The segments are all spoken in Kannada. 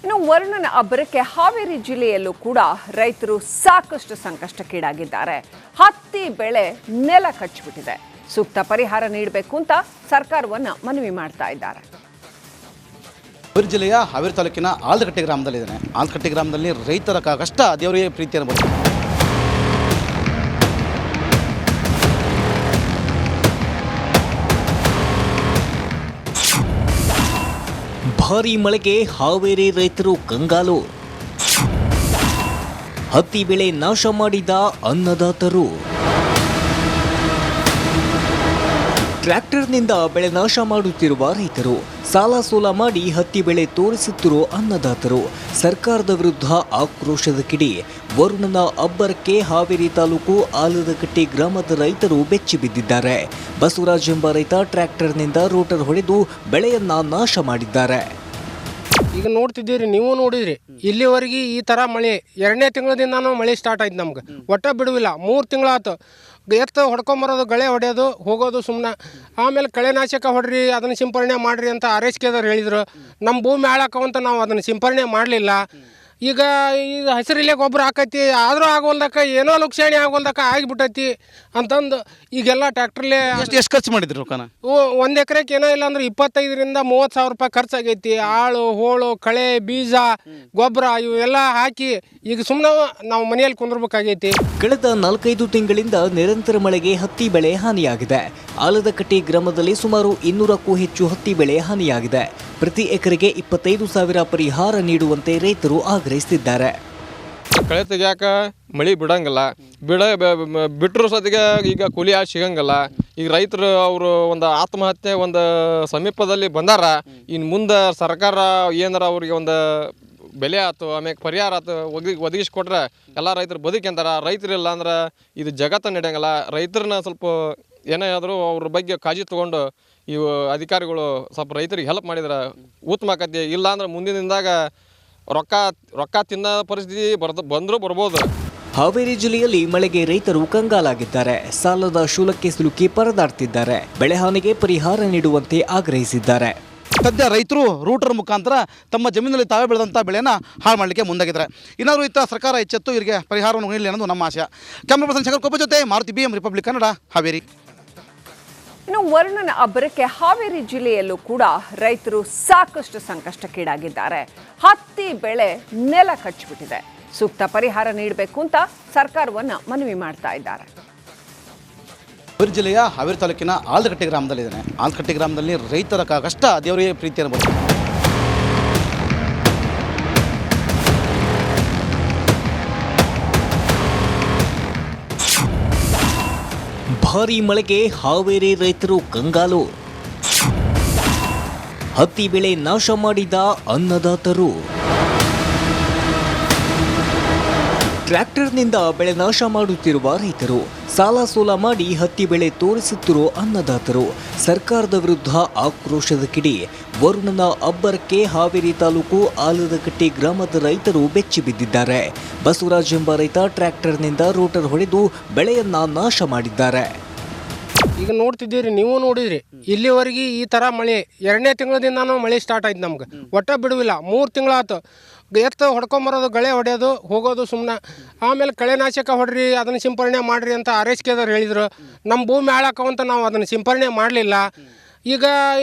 ಇನ್ನು ವರುಣನ ಅಬ್ಬರಕ್ಕೆ ಹಾವೇರಿ ಜಿಲ್ಲೆಯಲ್ಲೂ ಕೂಡ ರೈತರು ಸಾಕಷ್ಟು ಸಂಕಷ್ಟಕ್ಕೀಡಾಗಿದ್ದಾರೆ. ಹತ್ತಿ ಬೆಳೆ ನೆಲ ಕಚ್ಚಿಬಿಟ್ಟಿದೆ. ಸೂಕ್ತ ಪರಿಹಾರ ನೀಡಬೇಕು ಅಂತ ಸರ್ಕಾರವನ್ನ ಮನವಿ ಮಾಡ್ತಾ ಇದ್ದಾರೆ. ಹಾವೇರಿ ಜಿಲ್ಲೆಯ ಹಾವೇರಿ ತಾಲೂಕಿನ ಆಲ್ದಕಟ್ಟೆ ಗ್ರಾಮದಲ್ಲಿದ್ದೇನೆ. ಆಲ್ದಕಟ್ಟೆ ಗ್ರಾಮದಲ್ಲಿ ರೈತರ ಕಷ್ಟ ದೇವರಿಗೆ ಪ್ರೀತಿ ಅನ್ನಬಹುದು. ಭಾರೀ ಮಳೆಗೆ ಹಾವೇರಿ ರೈತರು ಕಂಗಾಲು. ಹತ್ತಿ ಬೆಳೆ ನಾಶ ಮಾಡಿದ ಅನ್ನದಾತರು. ಟ್ರ್ಯಾಕ್ಟರ್ನಿಂದ ಬೆಳೆ ನಾಶ ಮಾಡುತ್ತಿರುವ ರೈತರು, ಸಾಲ ಸೋಲ ಮಾಡಿ ಹತ್ತಿ ಬೆಳೆ ತೋರಿಸುತ್ತಿರುವ ಅನ್ನದಾತರು, ಸರ್ಕಾರದ ವಿರುದ್ಧ ಆಕ್ರೋಶದ ಕಿಡಿ. ವರುಣನ ಅಬ್ಬರಕ್ಕೆ ಹಾವೇರಿ ತಾಲೂಕು ಆಲದಕಟ್ಟೆ ಗ್ರಾಮದ ರೈತರು ಬೆಚ್ಚಿ ಬಿದ್ದಿದ್ದಾರೆ. ಬಸವರಾಜ್ ಎಂಬ ರೈತ ಟ್ರ್ಯಾಕ್ಟರ್ನಿಂದ ರೋಟರ್ ಹೊಡೆದು ಬೆಳೆಯನ್ನ ನಾಶ ಮಾಡಿದ್ದಾರೆ. ಈಗ ನೋಡ್ತಿದ್ದೀರಿ, ನೀವು ನೋಡಿದ್ರಿ, ಇಲ್ಲಿವರೆಗೆ ಈ ಥರ ಮಳೆ 2ನೇ ತಿಂಗಳದಿಂದನೂ ಮಳೆ ಸ್ಟಾರ್ಟ್ ಆಯ್ತು. ನಮ್ಗೆ ಒಟ್ಟ ಬಿಡುವಿಲ್ಲ. 3 ತಿಂಗಳಾಯ್ತು. ಎತ್ತು ಹೊಡ್ಕೊಂಬರೋದು, ಗಳೆ ಹೊಡೆಯೋದು, ಹೋಗೋದು ಸುಮ್ಮನೆ. ಆಮೇಲೆ ಕಳೆನಾಶಕ ಹೊಡ್ರಿ, ಅದನ್ನು ಸಿಂಪರಣೆ ಮಾಡಿರಿ ಅಂತ ಆರೈಕೆದವ್ರು ಹೇಳಿದರು. ನಮ್ಮ ಭೂಮಿ ಹಾಳಾಕವಂತ ನಾವು ಅದನ್ನು ಸಿಂಪರಣೆ ಮಾಡಲಿಲ್ಲ. ಈಗ ಹಸಿರಿಲ್ಲೇ ಗೊಬ್ಬರ ಹಾಕೈತಿ, ಆದರೂ ಆಗೋಲ್ದಕ್ಕ, ಏನೋ ಲುಕ್ಷಾಣಿ ಆಗೋಲ್ದಕ್ಕ ಆಗಿಬಿಟ್ಟೈತಿ ಅಂತಂದು ಈಗೆಲ್ಲ ಟ್ಯಾಕ್ಟ್ರಲ್ಲೇ ಎಷ್ಟು ಖರ್ಚು ಮಾಡಿದ್ರು ರೊಕ್ಕನ? 1 ಎಕರೆಗೆ ಏನೋ ಇಲ್ಲ ಅಂದ್ರೆ 25,000 to 30,000 ರೂಪಾಯಿ ಖರ್ಚಾಗೈತಿ. ಆಳು, ಹೋಳು, ಕಳೆ, ಬೀಜ, ಗೊಬ್ಬರ ಇವೆಲ್ಲ ಹಾಕಿ ಈಗ ಸುಮ್ಮನೆ ನಾವು ಮನೆಯಲ್ಲಿ ಕುಂದಿರ್ಬೇಕಾಗೈತಿ. ಕಳೆದ 4-5 ತಿಂಗಳಿಂದ ನಿರಂತರ ಮಳೆಗೆ ಹತ್ತಿ ಬೆಳೆ ಹಾನಿಯಾಗಿದೆ. ಆಲದಕಟ್ಟೆ ಗ್ರಾಮದಲ್ಲಿ ಸುಮಾರು 200ಕ್ಕೂ ಹೆಚ್ಚು ಹತ್ತಿ ಬೆಳೆ ಹಾನಿಯಾಗಿದೆ. ಪ್ರತಿ ಎಕರೆಗೆ 25,000 ಪರಿಹಾರ ನೀಡುವಂತೆ ರೈತರು ಆಗ್ರಹಿಸುತ್ತಿದ್ದಾರೆ. ಕಳೆ ತೆಗಿಯಾಕ ಮಳೆ ಬಿಡಂಗಿಲ್ಲ, ಬಿಟ್ಟರು ಸತಿಗೆ ಈಗ ಕೂಲಿ ಆಳು ಸಿಗಂಗಿಲ್ಲ. ಈಗ ರೈತರು ಅವರು ಒಂದು ಆತ್ಮಹತ್ಯೆ ಒಂದು ಸಮೀಪದಲ್ಲಿ ಬಂದಾರ. ಇನ್ನು ಮುಂದೆ ಸರ್ಕಾರ ಏನಾರ ಅವ್ರಿಗೆ ಒಂದು ಬೆಲೆ ಆಯ್ತು, ಆಮೇಲೆ ಪರಿಹಾರ ಆಯ್ತು ಒದಗಿಸ್ಕೊಟ್ರೆ ಎಲ್ಲ ರೈತರು ಬದುಕಂತಾರ. ರೈತರಿಲ್ಲ ಅಂದ್ರೆ ಇದು ಜಗತ್ತು ನಡೆಯಂಗಿಲ್ಲ. ರೈತರನ್ನ ಸ್ವಲ್ಪ ಏನೇ ಆದರೂ ಅವ್ರ ಬಗ್ಗೆ ಕಾಳಜಿ ತೊಗೊಂಡು ಇವು ಅಧಿಕಾರಿಗಳು ಸ್ವಲ್ಪ ರೈತರಿಗೆ ಹೆಲ್ಪ್ ಮಾಡಿದ್ರೆ ಉತ್ತಮ ಆಕತಿ. ಇಲ್ಲ ಅಂದ್ರೆ ಮುಂದಿನ ದಿನದಾಗ ರೊಕ್ಕ ತಿನ್ನೋ ಪರಿಸ್ಥಿತಿ ಬಂದರೂ ಬರ್ಬೋದು. ಹಾವೇರಿ ಜಿಲ್ಲೆಯಲ್ಲಿ ಮಳೆಗೆ ರೈತರು ಕಂಗಾಲಾಗಿದ್ದಾರೆ. ಸಾಲದ ಶೂಲಕ್ಕೆ ಸಿಲುಕಿ ಪರದಾಡ್ತಿದ್ದಾರೆ. ಬೆಳೆ ಹಾನಿಗೆ ಪರಿಹಾರ ನೀಡುವಂತೆ ಆಗ್ರಹಿಸಿದ್ದಾರೆ. ಸದ್ಯ ರೈತರು ರೂಟರ್ ಮುಖಾಂತರ ತಮ್ಮ ಜಮೀನಲ್ಲಿ ತಾವೇ ಬೆಳೆದಂಥ ಬೆಳೆನ ಹಾಳು ಮಾಡಲಿಕ್ಕೆ ಮುಂದಾಗಿದ್ದಾರೆ. ಇನ್ನಾದರೂ ಇತ್ತ ಸರ್ಕಾರ ಎಚ್ಚೆತ್ತು ಇವರಿಗೆ ಪರಿಹಾರವನ್ನು ನೀಡಲಿ ಅನ್ನೋದು ನಮ್ಮ ಆಶಯ. ಕ್ಯಾಮ್ರಾ ಪರ್ಸನ್ ಶಂಕರ್ ಕೊಪ್ಪ ಜೊತೆ ಮಾರುತಿ BM ರಿಪಬ್ಲಿಕ್ ಕನ್ನಡ, ಹಾವೇರಿ. ಇನ್ನು ವರುಣನ ಅಬ್ಬರಕ್ಕೆ ಹಾವೇರಿ ಜಿಲ್ಲೆಯಲ್ಲೂ ಕೂಡ ರೈತರು ಸಾಕಷ್ಟು ಸಂಕಷ್ಟಕ್ಕೀಡಾಗಿದ್ದಾರೆ. ಹತ್ತಿ ಬೆಳೆ ನೆಲ ಕಚ್ಚಿಬಿಟ್ಟಿದೆ. ಸೂಕ್ತ ಪರಿಹಾರ ನೀಡಬೇಕು ಅಂತ ಸರ್ಕಾರವನ್ನ ಮನವಿ ಮಾಡ್ತಾ ಇದ್ದಾರೆ. ಹಾವೇರಿ ಜಿಲ್ಲೆಯ ಹಾವೇರಿ ತಾಲೂಕಿನ ಆಲ್ದಕಟ್ಟೆ ಗ್ರಾಮದಲ್ಲಿದ್ದೇನೆ. ಆಲ್ದಕಟ್ಟೆ ಗ್ರಾಮದಲ್ಲಿ ರೈತರ ಕಷ್ಟ ದೇವರಿಗೆ ಪ್ರೀತಿ ಅನ್ನಬಹುದು. ಭಾರೀ ಮಳೆಗೆ ಹಾವೇರಿ ರೈತರು ಕಂಗಾಲು. ಹತ್ತಿ ಬೆಳೆ ನಾಶ ಮಾಡಿದ ಅನ್ನದಾತರು. ಟ್ರ್ಯಾಕ್ಟರ್ನಿಂದ ಬೆಳೆ ನಾಶ ಮಾಡುತ್ತಿರುವ ರೈತರು, ಸಾಲ ಸೋಲ ಮಾಡಿ ಹತ್ತಿ ಬೆಳೆ ತೋರಿಸುತ್ತಿರುವ ಅನ್ನದಾತರು, ಸರ್ಕಾರದ ವಿರುದ್ಧ ಆಕ್ರೋಶದ ಕಿಡಿ. ವರುಣನ ಅಬ್ಬರಕ್ಕೆ ಹಾವೇರಿ ತಾಲೂಕು ಆಲದಕಟ್ಟೆ ಗ್ರಾಮದ ರೈತರು ಬೆಚ್ಚಿ ಬಿದ್ದಿದ್ದಾರೆ. ಬಸವರಾಜ್ ಎಂಬ ರೈತ ಟ್ರ್ಯಾಕ್ಟರ್ನಿಂದ ರೋಟರ್ ಹೊಡೆದು ಬೆಳೆಯನ್ನ ನಾಶ ಮಾಡಿದ್ದಾರೆ. ಈಗ ನೋಡ್ತಿದ್ದೀರಿ, ನೀವು ನೋಡಿದ್ರಿ, ಇಲ್ಲಿವರೆಗೆ ಈ ಥರ ಮಳೆ 2ನೇ ತಿಂಗಳದಿಂದನೂ ಮಳೆ ಸ್ಟಾರ್ಟ್ ಆಯ್ತು. ನಮ್ಗೆ ಒಟ್ಟ ಬಿಡುವಿಲ್ಲ. 3 ತಿಂಗಳಾಯ್ತು. ಎತ್ತು ಹೊಡ್ಕೊಂಬರೋದು, ಗಳೆ ಹೊಡೆಯೋದು, ಹೋಗೋದು ಸುಮ್ಮನೆ. ಆಮೇಲೆ ಕಳೆನಾಶಕ ಹೊಡ್ರಿ, ಅದನ್ನು ಸಿಂಪರಣೆ ಮಾಡಿರಿ ಅಂತ ಆರೈಕೆದವ್ರು ಹೇಳಿದರು. ನಮ್ಮ ಭೂಮಿ ಹಾಳಾಕವಂತ ನಾವು ಅದನ್ನು ಸಿಂಪರಣೆ ಮಾಡಲಿಲ್ಲ. ಈಗ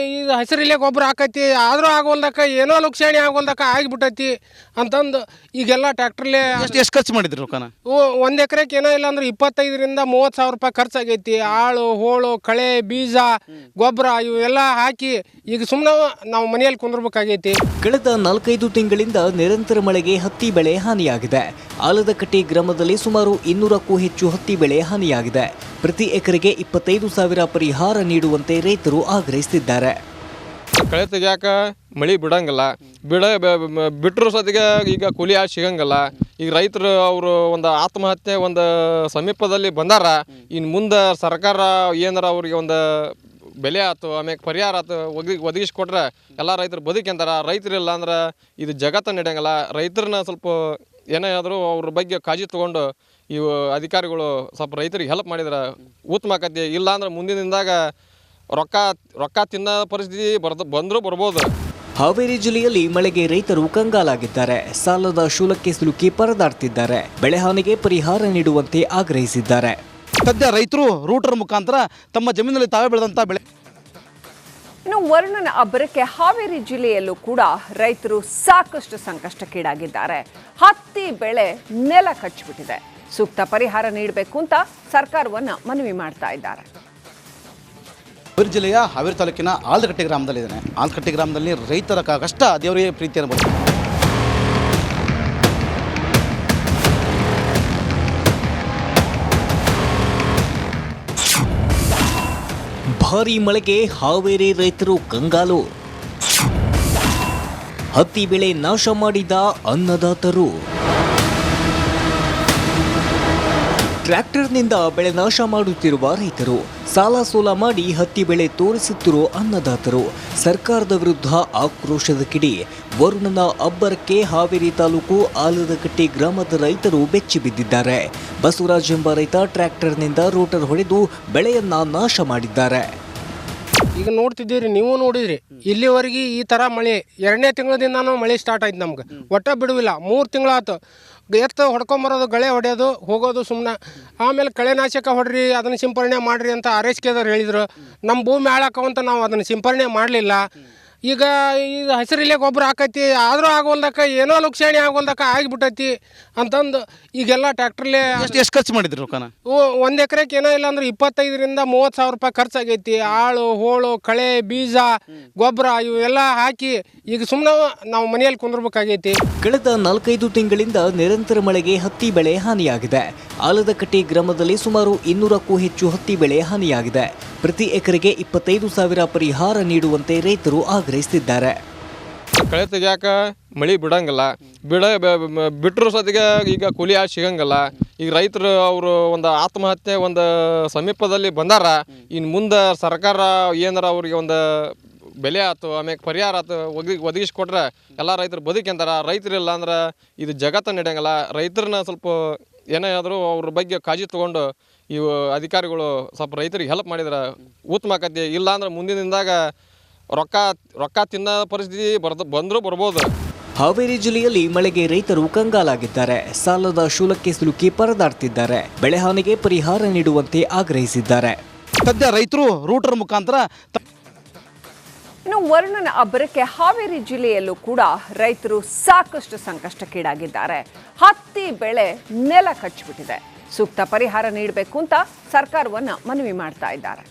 ಹಸಿರಿಲ್ಲೇ ಗೊಬ್ಬರ ಹಾಕೈತಿ, ಆದರೂ ಆಗೋಲ್ದಕ್ಕ, ಏನೋ ಲುಕ್ಷಾಣಿ ಆಗೋಲ್ದಕ್ಕ ಆಗಿಬಿಟ್ಟೈತಿ ಅಂತಂದು ಈಗೆಲ್ಲ ಟ್ಯಾಕ್ಟ್ರಲ್ಲೇ ಎಷ್ಟು ಖರ್ಚು ಮಾಡಿದ್ರು ರೊಕ್ಕನ? 1 ಎಕರೆಗೆ ಏನೋ ಇಲ್ಲ ಅಂದ್ರೆ 25,000 to 30,000 ರೂಪಾಯಿ ಖರ್ಚಾಗೈತಿ. ಆಳು, ಹೋಳು, ಕಳೆ, ಬೀಜ, ಗೊಬ್ಬರ ಇವೆಲ್ಲ ಹಾಕಿ ಈಗ ಸುಮ್ಮನೆ ನಾವು ಮನೆಯಲ್ಲಿ ಕುಂದಿರ್ಬೇಕಾಗೈತಿ. ಕಳೆದ 4-5 ತಿಂಗಳಿಂದ ನಿರಂತರ ಮಳೆಗೆ ಹತ್ತಿ ಬೆಳೆ ಹಾನಿಯಾಗಿದೆ. ಆಲದಕಟ್ಟೆ ಗ್ರಾಮದಲ್ಲಿ ಸುಮಾರು 200ಕ್ಕೂ ಹೆಚ್ಚು ಹತ್ತಿ ಬೆಳೆ ಹಾನಿಯಾಗಿದೆ. ಪ್ರತಿ ಎಕರೆಗೆ 25,000 ಪರಿಹಾರ ನೀಡುವಂತೆ ರೈತರು ಆಗ್ರಹಿಸುತ್ತಿದ್ದಾರೆ. ಕಳೆ ತೆಗಿಯಾಕ ಮಳೆ ಬಿಡಂಗಿಲ್ಲ, ಬಿಟ್ಟರು ಸತಿಗೆ ಈಗ ಕೂಲಿ ಆಳು ಸಿಗಂಗಿಲ್ಲ. ಈಗ ರೈತರು ಅವರು ಒಂದು ಆತ್ಮಹತ್ಯೆ ಒಂದು ಸಮೀಪದಲ್ಲಿ ಬಂದಾರ. ಇನ್ನು ಮುಂದೆ ಸರ್ಕಾರ ಏನಾರ ಅವ್ರಿಗೆ ಒಂದು ಬೆಲೆ ಆಯ್ತು, ಆಮೇಲೆ ಪರಿಹಾರ ಆಯ್ತು ಒದಗಿಸ್ಕೊಟ್ರೆ ಎಲ್ಲ ರೈತರು ಬದುಕಂತಾರ. ರೈತರಿಲ್ಲ ಅಂದ್ರೆ ಇದು ಜಗತ್ತು ನಡೆಯಂಗಿಲ್ಲ. ರೈತರನ್ನ ಸ್ವಲ್ಪ ಏನೇ ಆದರೂ ಅವ್ರ ಬಗ್ಗೆ ಕಾಳಜಿ ತೊಗೊಂಡು ಇವು ಅಧಿಕಾರಿಗಳು ಸ್ವಲ್ಪ ರೈತರಿಗೆ ಹೆಲ್ಪ್ ಮಾಡಿದ್ರೆ ಉತ್ತಮ ಆಕತಿ. ಇಲ್ಲ ಅಂದ್ರೆ ಮುಂದಿನ ದಿನದಾಗ ರೊಕ್ಕ ತಿನ್ನೋ ಪರಿಸ್ಥಿತಿ ಬಂದರೂ ಬರ್ಬೋದು. ಹಾವೇರಿ ಜಿಲ್ಲೆಯಲ್ಲಿ ಮಳೆಗೆ ರೈತರು ಕಂಗಾಲಾಗಿದ್ದಾರೆ. ಸಾಲದ ಶೂಲಕ್ಕೆ ಸಿಲುಕಿ ಪರದಾಡ್ತಿದ್ದಾರೆ. ಬೆಳೆಹಾನಿಗೆ ಪರಿಹಾರ ನೀಡುವಂತೆ ಆಗ್ರಹಿಸಿದ್ದಾರೆ. ಸದ್ಯ ರೈತರು ರೂಟರ್ ಮುಖಾಂತರ ತಮ್ಮ ಜಮೀನಲ್ಲಿ ತಾವೇ ಬೆಳೆದಂಥ ಬೆಳೆ. ಇನ್ನು ವರುಣನ ಅಬ್ಬರಕ್ಕೆ ಹಾವೇರಿ ಜಿಲ್ಲೆಯಲ್ಲೂ ಕೂಡ ರೈತರು ಸಾಕಷ್ಟು ಸಂಕಷ್ಟಕ್ಕೀಡಾಗಿದ್ದಾರೆ. ಹತ್ತಿ ಬೆಳೆ ನೆಲ ಕಚ್ಚಿಬಿಟ್ಟಿದೆ. ಸೂಕ್ತ ಪರಿಹಾರ ನೀಡಬೇಕು ಅಂತ ಸರ್ಕಾರವನ್ನ ಮನವಿ ಮಾಡ್ತಾ ಇದ್ದಾರೆ. ಹಾವೇರಿ ಜಿಲ್ಲೆಯ ಹಾವೇರಿ ತಾಲೂಕಿನ ಆಲ್ದಕಟ್ಟೆ ಗ್ರಾಮದಲ್ಲಿದ್ದೇನೆ. ಆಲ್ದಕಟ್ಟೆ ಗ್ರಾಮದಲ್ಲಿ ರೈತರ ಕಷ್ಟ ದೇವರಿಗೆ ಪ್ರೀತಿ ಅನ್ಬೋದು. ಭಾರೀ ಮಳೆಗೆ ಹಾವೇರಿ ರೈತರು ಕಂಗಾಲು. ಹತ್ತಿ ಬೆಳೆ ನಾಶ ಮಾಡಿದ ಅನ್ನದಾತರು. ಟ್ರ್ಯಾಕ್ಟರ್ನಿಂದ ಬೆಳೆ ನಾಶ ಮಾಡುತ್ತಿರುವ ರೈತರು. ಸಾಲ ಸೋಲ ಮಾಡಿ ಹತ್ತಿ ಬೆಳೆ ತೋರಿಸುತ್ತಿರುವ ಅನ್ನದಾತರು. ಸರ್ಕಾರದ ವಿರುದ್ಧ ಆಕ್ರೋಶದ ಕಿಡಿ. ವರುಣನ ಅಬ್ಬರಕ್ಕೆ ಹಾವೇರಿ ತಾಲೂಕು ಆಲದಕಟ್ಟೆ ಗ್ರಾಮದ ರೈತರು ಬೆಚ್ಚಿ ಬಿದ್ದಿದ್ದಾರೆ. ಬಸವರಾಜ್ ಎಂಬ ರೈತ ಟ್ರ್ಯಾಕ್ಟರ್ನಿಂದ ರೋಟರ್ ಹೊಡೆದು ಬೆಳೆಯನ್ನ ನಾಶ ಮಾಡಿದ್ದಾರೆ. ಈಗ ನೋಡ್ತಿದ್ದೀರಿ, ನೀವು ನೋಡಿದ್ರಿ, ಇಲ್ಲಿವರೆಗೆ ಈ ಥರ ಮಳೆ 2ನೇ ತಿಂಗಳದಿಂದನೂ ಮಳೆ ಸ್ಟಾರ್ಟ್ ಆಯ್ತು ನಮ್ಗೆ. ಒಟ್ಟ ಬಿಡುವಿಲ್ಲ. 3 ತಿಂಗಳಾಯ್ತು. ಎತ್ತು ಹೊಡ್ಕೊಂಬರೋದು, ಗಳೆ ಹೊಡೆಯೋದು, ಹೋಗೋದು ಸುಮ್ಮನೆ. ಆಮೇಲೆ ಕಳೆನಾಶಕ ಹೊಡ್ರಿ, ಅದನ್ನು ಸಿಂಪರಣೆ ಮಾಡಿರಿ ಅಂತ ಆರೈಕೆದವ್ರು ಹೇಳಿದರು. ನಮ್ಮ ಭೂಮಿ ಹಾಳಾಕವಂತ ನಾವು ಅದನ್ನು ಸಿಂಪರಣೆ ಮಾಡಲಿಲ್ಲ. ಈಗ ಹಸಿರಿಲ್ಲೇ ಗೊಬ್ಬರ ಹಾಕೈತಿ, ಆದರೂ ಆಗೋಲ್ದಕ್ಕ ಏನೋ ನುಕ್ಸಾನಿ ಆಗೋಲ್ದಕ್ಕ ಆಗಿಬಿಟ್ಟೈತಿ ಅಂತಂದು ಈಗೆಲ್ಲ ಟ್ಯಾಕ್ಟ್ರಲ್ಲೇ ಎಷ್ಟು ಖರ್ಚು ಮಾಡಿದ್ರು ರೊಕ್ಕನ? 1 ಎಕರೆಗೆ ಏನೋ ಇಲ್ಲ ಅಂದ್ರೆ 25,000 ರಿಂದ 30,000 ರೂಪಾಯಿ ಖರ್ಚಾಗೈತಿ. ಆಳು, ಹೋಳು, ಕಳೆ, ಬೀಜ, ಗೊಬ್ಬರ ಇವೆಲ್ಲ ಹಾಕಿ ಈಗ ಸುಮ್ಮನೆ ನಾವು ಮನೆಯಲ್ಲಿ ಕುಂದ್ರಬೇಕಾಗೈತಿ. ಕಳೆದ 4-5 ತಿಂಗಳಿಂದ ನಿರಂತರ ಮಳೆಗೆ ಹತ್ತಿ ಬೆಳೆ ಹಾನಿಯಾಗಿದೆ. ಆಲದಕಟ್ಟೆ ಗ್ರಾಮದಲ್ಲಿ ಸುಮಾರು 200ಕ್ಕೂ ಹೆಚ್ಚು ಹತ್ತಿ ಬೆಳೆ ಹಾನಿಯಾಗಿದೆ. ಪ್ರತಿ ಎಕರೆಗೆ 25,000 ಪರಿಹಾರ ನೀಡುವಂತೆ ರೈತರು ಆಗ್ರಹಿಸುತ್ತಿದ್ದಾರೆ. ಕಳೆ ತೆಗಿಯಾಕ ಮಳೆ ಬಿಡಂಗಿಲ್ಲ. ಬಿಟ್ಟರು ಸತಿಗೆ ಈಗ ಕೂಲಿ ಆಳು ಸಿಗಂಗಿಲ್ಲ. ಈಗ ರೈತರು ಅವರು ಒಂದು ಆತ್ಮಹತ್ಯೆ ಒಂದು ಸಮೀಪದಲ್ಲಿ ಬಂದಾರ. ಇನ್ನು ಮುಂದೆ ಸರ್ಕಾರ ಏನಾರ ಅವ್ರಿಗೆ ಒಂದು ಬೆಲೆ ಆಯ್ತು, ಆಮೇಲೆ ಪರಿಹಾರ ಆಯ್ತು ಒದಗಿಸ್ಕೊಟ್ರೆ ಎಲ್ಲ ರೈತರು ಬದುಕಂತಾರ. ರೈತರಿಲ್ಲ ಅಂದ್ರೆ ಇದು ಜಗತ್ತು ನಡೆಯಂಗಿಲ್ಲ. ರೈತರನ್ನ ಸ್ವಲ್ಪ ಏನೇ ಆದರೂ ಅವ್ರ ಬಗ್ಗೆ ಕಾಳಜಿ ತೊಗೊಂಡು ಇವು ಅಧಿಕಾರಿಗಳು ಸ್ವಲ್ಪ ರೈತರಿಗೆ ಹೆಲ್ಪ್ ಮಾಡಿದ್ರೆ ಉತ್ತಮ ಆಕತಿ. ಇಲ್ಲ ಅಂದ್ರೆ ಮುಂದಿನದಾಗ ರೊಕ್ಕ ತಿನ್ನೋ ಪರಿಸ್ಥಿತಿ ಬಂದರೂ ಬರ್ಬೋದು. ಹಾವೇರಿ ಜಿಲ್ಲೆಯಲ್ಲಿ ಮಳೆಗೆ ರೈತರು ಕಂಗಾಲಾಗಿದ್ದಾರೆ. ಸಾಲದ ಶೂಲಕ್ಕೆ ಸಿಲುಕಿ ಪರದಾಡ್ತಿದ್ದಾರೆ. ಬೆಳೆಹಾನಿಗೆ ಪರಿಹಾರ ನೀಡುವಂತೆ ಆಗ್ರಹಿಸಿದ್ದಾರೆ. ಸದ್ಯ ರೈತರು ರೂಟರ್ ಮುಖಾಂತರ ಇನ್ನು ವರುಣನ ಅಬ್ಬರಕ್ಕೆ ಹಾವೇರಿ ಜಿಲ್ಲೆಯಲ್ಲೂ ಕೂಡ ರೈತರು ಸಾಕಷ್ಟು ಸಂಕಷ್ಟಕ್ಕೀಡಾಗಿದ್ದಾರೆ. ಹತ್ತಿ ಬೆಳೆ ನೆಲ ಕಚ್ಚಿಬಿಟ್ಟಿದೆ. ಸೂಕ್ತ ಪರಿಹಾರ ನೀಡಬೇಕು ಅಂತ ಸರ್ಕಾರವನ್ನ ಮನವಿ ಮಾಡ್ತಾ ಇದ್ದಾರೆ.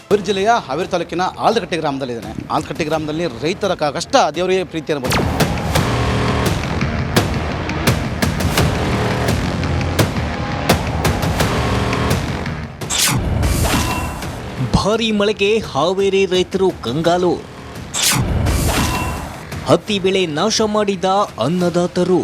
ಹಾವೇರಿ ಜಿಲ್ಲೆಯ ಹಾವೇರಿ ತಾಲೂಕಿನ ಆಲ್ದಕಟ್ಟೆ ಗ್ರಾಮದಲ್ಲಿದ್ದೇನೆ. ಆಲ್ದಕಟ್ಟೆ ಗ್ರಾಮದಲ್ಲಿ ರೈತರ ಕಷ್ಟ ದೇವರಿಗೆ ಪ್ರೀತಿ ಅನ್ಬೋದು. ಭಾರೀ ಮಳೆಗೆ ಹಾವೇರಿ ರೈತರು ಕಂಗಾಲು. ಹತ್ತಿ ಬೆಳೆ ನಾಶ ಮಾಡಿದ ಅನ್ನದಾತರು.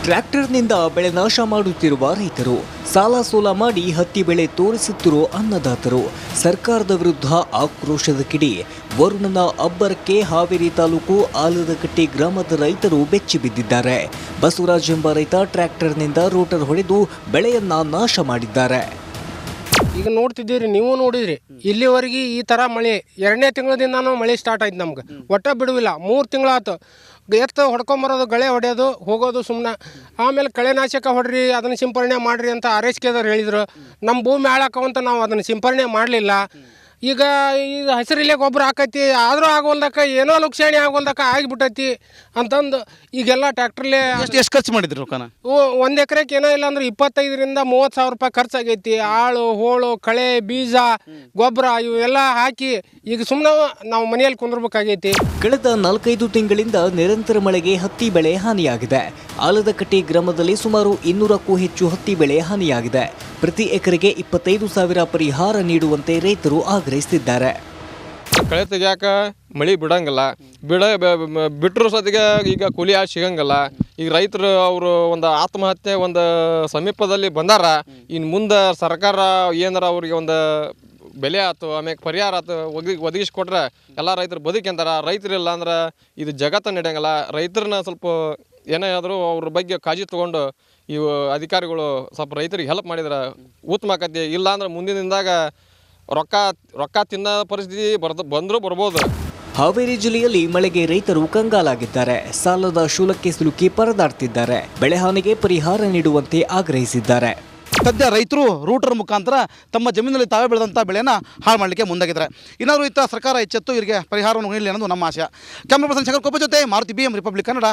ಟ್ರ್ಯಾಕ್ಟರ್ನಿಂದ ಬೆಳೆ ನಾಶ ಮಾಡುತ್ತಿರುವ ರೈತರು. ಸಾಲ ಸೋಲ ಮಾಡಿ ಹತ್ತಿ ಬೆಳೆ ತೋರಿಸುತ್ತಿರುವ ಅನ್ನದಾತರು. ಸರ್ಕಾರದ ವಿರುದ್ಧ ಆಕ್ರೋಶದ ಕಿಡಿ. ವರುಣನ ಅಬ್ಬರಕ್ಕೆ ಹಾವೇರಿ ತಾಲೂಕು ಆಲದಕಟ್ಟೆ ಗ್ರಾಮದ ರೈತರು ಬೆಚ್ಚಿ ಬಿದ್ದಿದ್ದಾರೆ. ಬಸವರಾಜ್ ಎಂಬ ರೈತ ಟ್ರ್ಯಾಕ್ಟರ್ನಿಂದ ರೋಟರ್ ಹೊಡೆದು ಬೆಳೆಯನ್ನ ನಾಶ ಮಾಡಿದ್ದಾರೆ. ಈಗ ನೋಡ್ತಿದ್ದೀರಿ, ನೀವು ನೋಡಿದ್ರಿ, ಇಲ್ಲಿವರೆಗೆ ಈ ಥರ ಮಳೆ 2ನೇ ತಿಂಗಳದಿಂದನೂ ಮಳೆ ಸ್ಟಾರ್ಟ್ ಆಯ್ತು ನಮ್ಗೆ. ಒಟ್ಟ ಬಿಡುವಿಲ್ಲ. 3 ತಿಂಗಳಾಯ್ತು. ಎತ್ತು ಹೊಡ್ಕೊಂಬರೋದು, ಗಳೆ ಹೊಡೆಯೋದು, ಹೋಗೋದು ಸುಮ್ಮನೆ. ಆಮೇಲೆ ಕಳೆನಾಶಕ ಹೊಡ್ರಿ, ಅದನ್ನು ಸಿಂಪರಣೆ ಮಾಡಿರಿ ಅಂತ ಆರೈಕೆದವ್ರು ಹೇಳಿದರು. ನಮ್ಮ ಭೂಮಿ ಹಾಳಾಕವಂತ ನಾವು ಅದನ್ನು ಸಿಂಪರಣೆ ಮಾಡಲಿಲ್ಲ. ಈಗ ಹಸಿರಿಲ್ಲೇ ಗೊಬ್ಬರ ಹಾಕೈತಿ, ಆದರೂ ಆಗೋಲ್ದಕ್ಕ ಏನೋ ನುಕ್ಸಾನಿ ಆಗೋಲ್ದಕ್ಕ ಆಗಿಬಿಟ್ಟೈತಿ ಅಂತಂದು ಈಗೆಲ್ಲ ಟ್ಯಾಕ್ಟ್ರಲ್ಲೇ ಎಷ್ಟು ಖರ್ಚು ಮಾಡಿದ್ರು ರೊಕ್ಕನ? 1 ಎಕರೆಗೆ ಏನೋ ಇಲ್ಲ ಅಂದ್ರೆ 25,000 ರಿಂದ 30,000 ರೂಪಾಯಿ ಖರ್ಚಾಗೈತಿ. ಆಳು, ಹೋಳು, ಕಳೆ, ಬೀಜ, ಗೊಬ್ಬರ ಇವೆಲ್ಲ ಹಾಕಿ ಈಗ ಸುಮ್ಮನೆ ನಾವು ಮನೆಯಲ್ಲಿ ಕುಂದ್ರಬೇಕಾಗೈತಿ. ಕಳೆದ 4-5 ತಿಂಗಳಿಂದ ನಿರಂತರ ಮಳೆಗೆ ಹತ್ತಿ ಬೆಳೆ ಹಾನಿಯಾಗಿದೆ. ಆಲದಕಟ್ಟೆ ಗ್ರಾಮದಲ್ಲಿ ಸುಮಾರು 200ಕ್ಕೂ ಹೆಚ್ಚು ಹತ್ತಿ ಬೆಳೆ ಹಾನಿಯಾಗಿದೆ. ಪ್ರತಿ ಎಕರೆಗೆ 25,000 ಪರಿಹಾರ ನೀಡುವಂತೆ ರೈತರು ಆಗ್ರಹಿಸುತ್ತಿದ್ದಾರೆ. ಕಳೆ ತೆಗಿಯಾಕ ಮಳೆ ಬಿಡಂಗಿಲ್ಲ. ಬಿಟ್ಟರು ಸತಿಗೆ ಈಗ ಕೂಲಿ ಆಳು ಸಿಗಂಗಿಲ್ಲ. ಈಗ ರೈತರು ಅವರು ಒಂದು ಆತ್ಮಹತ್ಯೆ ಒಂದು ಸಮೀಪದಲ್ಲಿ ಬಂದಾರ. ಇನ್ನು ಮುಂದೆ ಸರ್ಕಾರ ಏನಾರ ಅವ್ರಿಗೆ ಒಂದು ಬೆಲೆ ಆಯ್ತು, ಆಮೇಲೆ ಪರಿಹಾರ ಆಯ್ತು ಒದಗಿಸ್ಕೊಟ್ರೆ ಎಲ್ಲ ರೈತರು ಬದುಕಂತಾರ. ರೈತರಿಲ್ಲ ಅಂದ್ರೆ ಇದು ಜಗತ್ತು ನಡೆಯಂಗಿಲ್ಲ. ರೈತರನ್ನ ಸ್ವಲ್ಪ ಏನೇ ಆದರೂ ಅವ್ರ ಬಗ್ಗೆ ಕಾಳಜಿ ತೊಗೊಂಡು ಇವು ಅಧಿಕಾರಿಗಳು ಸ್ವಲ್ಪ ರೈತರಿಗೆ ಹೆಲ್ಪ್ ಮಾಡಿದ್ರೆ ಉತ್ತಮ ಆಕತಿ. ಇಲ್ಲ ಅಂದ್ರೆ ಮುಂದಿನದಾಗ ರೊಕ್ಕ ತಿನ್ನೋ ಪರಿಸ್ಥಿತಿ ಬಂದರೂ ಬರ್ಬೋದು. ಹಾವೇರಿ ಜಿಲ್ಲೆಯಲ್ಲಿ ಮಳೆಗೆ ರೈತರು ಕಂಗಾಲಾಗಿದ್ದಾರೆ. ಸಾಲದ ಶೂಲಕ್ಕೆ ಸಿಲುಕಿ ಪರದಾಡ್ತಿದ್ದಾರೆ. ಬೆಳೆಹಾನಿಗೆ ಪರಿಹಾರ ನೀಡುವಂತೆ ಆಗ್ರಹಿಸಿದ್ದಾರೆ. ಸದ್ಯ ರೈತರು ರೂಟರ್ ಮುಖಾಂತರ ತಮ್ಮ ಜಮೀನಲ್ಲಿ ತಾವೇ ಬೆಳೆದಂಥ ಬೆಳೆಯನ್ನು ಹಾಳು ಮಾಡಲಿಕ್ಕೆ ಮುಂದಾಗಿದ್ದಾರೆ. ಏನಾದರೂ ಸರ್ಕಾರ ಎಚ್ಚೆತ್ತು ಇವರಿಗೆ ಪರಿಹಾರವನ್ನು ನೀಡಲಿ ಅನ್ನೋದು ನಮ್ಮ ಆಶಯ. ಕ್ಯಾಮ್ರಾ ಪರ್ಸನ್ ಶಂಕರ್ ಕೊಬ್ಬ ಜೊತೆ ಮಾರುತಿ BM ರಿಪಬ್ಲಿಕ್ ಕನ್ನಡ,